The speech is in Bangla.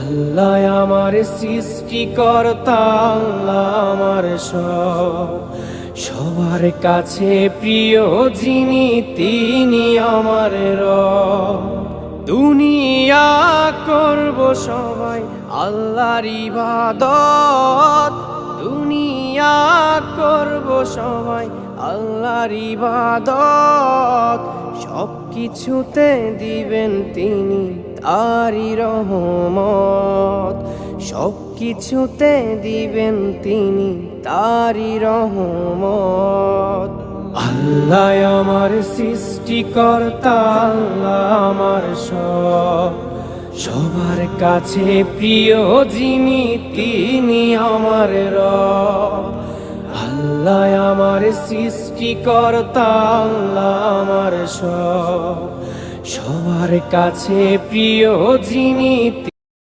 আল্লাহ আমার সৃষ্টিকর্তা, আল্লাহ আমার সবার কাছে প্রিয় যিনি তিনি আমার রব। দুনিয়া করব সবাই আল্লাহর ইবাদত, দুনিয়া করব সবাই আল্লাহর ইবাদত। সব কিছুতে দিবেন তিনি তারি রহমত, সব কিছুতে দিবেন তিনি তারি রহমত। আল্লাহ আমার সৃষ্টিকর্তা, আল্লাহ আমার সবার কাছে প্রিয় যিনি তিনি আমার রব। আল্লাহ আমার সৃষ্টিকর্তা, আল্লাহ আমার সবার কাছে প্রিয় যিনি